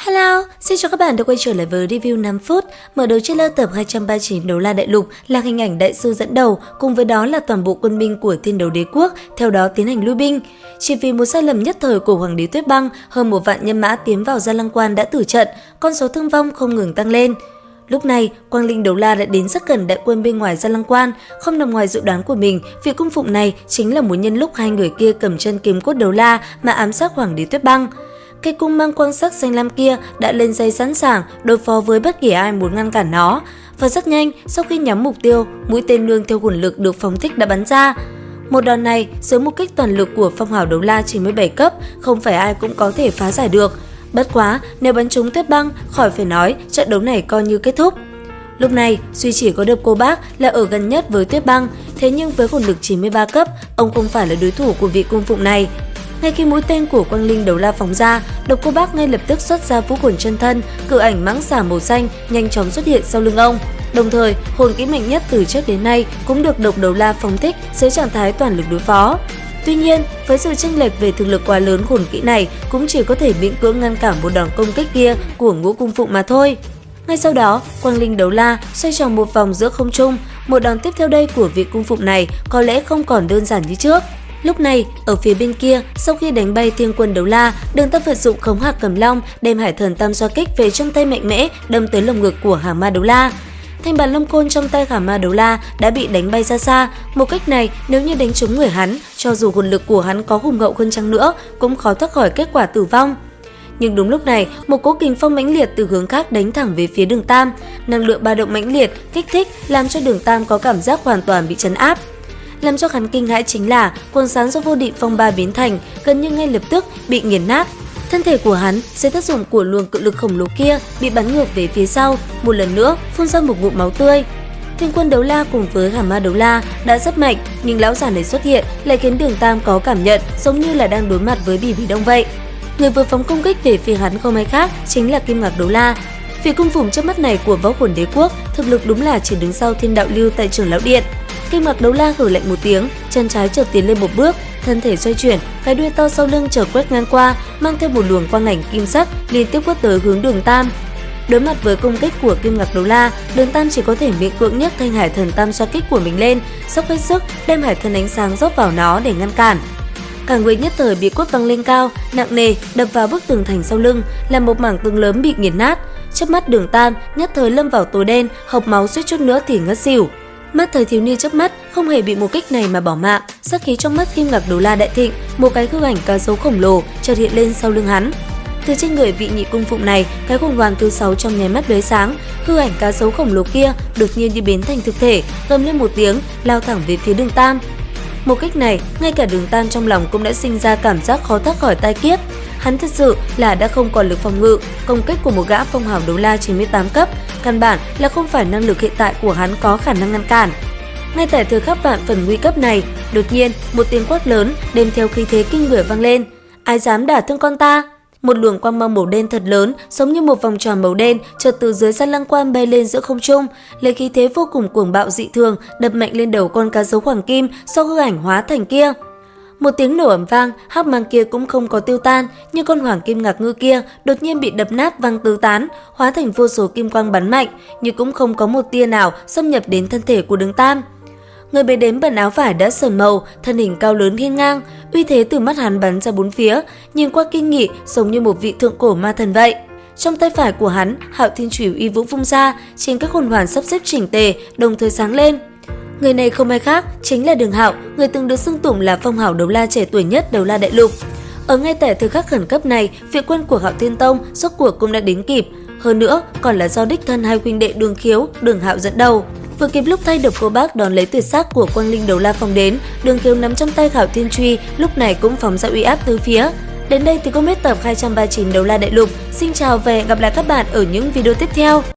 Hello, xin chào các bạn đã quay trở lại với review 5 phút. Mở đầu trailer tập 239 Đấu La Đại Lục là hình ảnh đại sư dẫn đầu, cùng với đó là toàn bộ quân binh của Thiên Đấu Đế Quốc, theo đó tiến hành lui binh. Chỉ vì một sai lầm nhất thời của Hoàng đế Tuyết Băng, hơn 1 vạn nhân mã tiến vào Gia Lăng Quan đã tử trận, con số thương vong không ngừng tăng lên. Lúc này, Quang Linh Đấu La đã đến rất gần đại quân bên ngoài Gia Lăng Quan, không nằm ngoài dự đoán của mình, vị cung phụng này chính là muốn nhân lúc hai người kia cầm chân kiếm cốt Đấu La mà ám sát Hoàng đế Tuyết Băng. Cây cung mang quang sắc xanh lam kia đã lên dây sẵn sàng đối phó với bất kỳ ai muốn ngăn cản nó. Và rất nhanh, sau khi nhắm mục tiêu, mũi tên nương theo hồn lực được phóng thích đã bắn ra. Một đòn này dưới một kích toàn lực của Phong Hào Đấu La 97 cấp, không phải ai cũng có thể phá giải được. Bất quá, nếu bắn trúng Tuyết Băng, khỏi phải nói, trận đấu này coi như kết thúc. Lúc này, duy chỉ có Độc Cô Bác là ở gần nhất với Tuyết Băng, thế nhưng với hồn lực 93 cấp, ông không phải là đối thủ của vị cung phụng này. Ngay khi mũi tên của Quang Linh Đấu La phóng ra, Độc Cô Bác ngay lập tức xuất ra vũ hồn chân thân, cự ảnh mãng xà màu xanh nhanh chóng xuất hiện sau lưng ông. Đồng thời, hồn kỹ mạnh nhất từ trước đến nay cũng được Độc Đấu La phóng thích dưới trạng thái toàn lực đối phó. Tuy nhiên, với sự chênh lệch về thực lực quá lớn, hồn kỹ này cũng chỉ có thể miễn cưỡng ngăn cản một đòn công kích kia của Ngũ Cung Phụng mà thôi. Ngay sau đó, Quang Linh Đấu La xoay tròn một vòng giữa không trung, một đòn tiếp theo đây của vị cung phụng này có lẽ không còn đơn giản như trước. Lúc này, ở phía bên kia, sau khi đánh bay Thiên Quân Đấu La, Đường Tam vận dụng Khống Hạc Cầm Long đem Hải Thần Tam Xoa Kích về trong tay mạnh mẽ đâm tới lồng ngực của Hà Ma Đấu La. Thanh bản Long Côn trong tay Hà Ma Đấu La đã bị đánh bay ra xa. Một cách này, nếu như đánh trúng người hắn, cho dù hồn lực của hắn có hùng hậu hơn chăng nữa, cũng khó thoát khỏi kết quả tử vong. Nhưng đúng lúc này, một cỗ kình phong mãnh liệt từ hướng khác đánh thẳng về phía Đường Tam. Năng lượng ba động mãnh liệt kích thích làm cho Đường Tam có cảm giác hoàn toàn bị trấn áp. Làm cho hắn kinh hãi chính là quần sáng do vô định phong ba biến thành gần như ngay lập tức bị nghiền nát. Thân thể của hắn dưới tác dụng của luồng cự lực khổng lồ kia bị bắn ngược về phía sau, một lần nữa phun ra một ngụm máu tươi. Thiên Quân Đấu La cùng với Hà Ma Đấu La đã rất mạnh, nhưng lão già này xuất hiện lại khiến Đường Tam có cảm nhận giống như là đang đối mặt với Bỉ Bỉ Đông vậy. Người vừa phóng công kích về phía hắn không ai khác chính là Kim Ngạc Đấu La. Vị cung phụng trước mắt này của Võ Hồn Đế Quốc thực lực đúng là chỉ đứng sau Thiên Đạo Lưu tại Trưởng Lão Điện. Kim Ngạc Đấu La hử lạnh một tiếng, chân trái chợt tiến lên một bước, thân thể xoay chuyển, cái đuôi to sau lưng chợt quét ngang qua, mang theo một luồng quang ảnh kim sắc liên tiếp quét tới hướng Đường Tam. Đối mặt với công kích của Kim Ngạc Đấu La, Đường Tam chỉ có thể miễn cưỡng nhấc thanh Hải Thần Tam Xoa Kích của mình lên, dốc hết sức đem Hải Thần ánh sáng rót vào nó để ngăn cản. Cả người nhất thời bị quất văng lên cao, nặng nề đập vào bức tường thành sau lưng, làm một mảng tường lớn bị nghiền nát. Chớp mắt Đường Tam nhất thời lâm vào tối đen, hộc máu suýt chút nữa thì ngất xỉu. Mắt thời thiếu niên chớp mắt không hề bị một kích này mà bỏ mạng, sát khí trong mắt Kim Ngạc Đấu La đại thịnh, một cái hư ảnh cá sấu khổng lồ chợt hiện lên sau lưng hắn. Từ trên người vị nhị cung phụng này, cái khủng hoàn thứ 6 trong nháy mắt lóe sáng, hư ảnh cá sấu khổng lồ kia đột nhiên như biến thành thực thể, gầm lên một tiếng, lao thẳng về phía Đường Tam. Một kích này, ngay cả Đường Tam trong lòng cũng đã sinh ra cảm giác khó thoát khỏi tai kiếp. Hắn thật sự là đã không còn lực phòng ngự, công kích của một gã Phong Hào Đấu La 98 cấp, căn bản là không phải năng lực hiện tại của hắn có khả năng ngăn cản. Ngay tại thời khắc vạn phần nguy cấp này, đột nhiên một tiếng quát lớn đem theo khí thế kinh người vang lên. Ai dám đả thương con ta? Một luồng quang mang màu đen thật lớn, giống như một vòng tròn màu đen, chợt từ dưới Gia Lăng Quan bay lên giữa không trung, lấy khí thế vô cùng cuồng bạo dị thường, đập mạnh lên đầu con cá sấu hoàng kim sau hư ảnh hóa thành kia. Một tiếng nổ ầm vang, hắc mang kia cũng không có tiêu tan, như con hoàng kim ngạc ngư kia đột nhiên bị đập nát văng tứ tán, hóa thành vô số kim quang bắn mạnh, nhưng cũng không có một tia nào xâm nhập đến thân thể của Đường Tam. Người bề đếm bận áo vải đã sờn màu, thân hình cao lớn hiên ngang, uy thế từ mắt hắn bắn ra bốn phía, nhìn qua kinh nghị giống như một vị thượng cổ ma thần vậy. Trong tay phải của hắn, Hạo Thiên Chủy uy vũ vung ra, trên các hồn hoàn sắp xếp chỉnh tề, đồng thời sáng lên. Người này không ai khác, chính là Đường Hạo, người từng được xưng tụng là Phong Hào Đấu La trẻ tuổi nhất Đấu La Đại Lục. Ở ngay tại thời khắc khẩn cấp này, viện quân của Hạo Thiên Tông rốt cuộc cũng đã đến kịp, hơn nữa còn là do đích thân hai huynh đệ Đường Khiếu, Đường Hạo dẫn đầu. Vừa kịp lúc thay Độc Cô Bác đón lấy tuyệt sắc của Quang Linh Đấu La phong đến, Đường Khiếu nắm trong tay Hạo Thiên Truy, lúc này cũng phóng ra uy áp tứ phía. Đến đây thì cũng hết tập 239 Đấu La Đại Lục. Xin chào và hẹn gặp lại các bạn ở những video tiếp theo.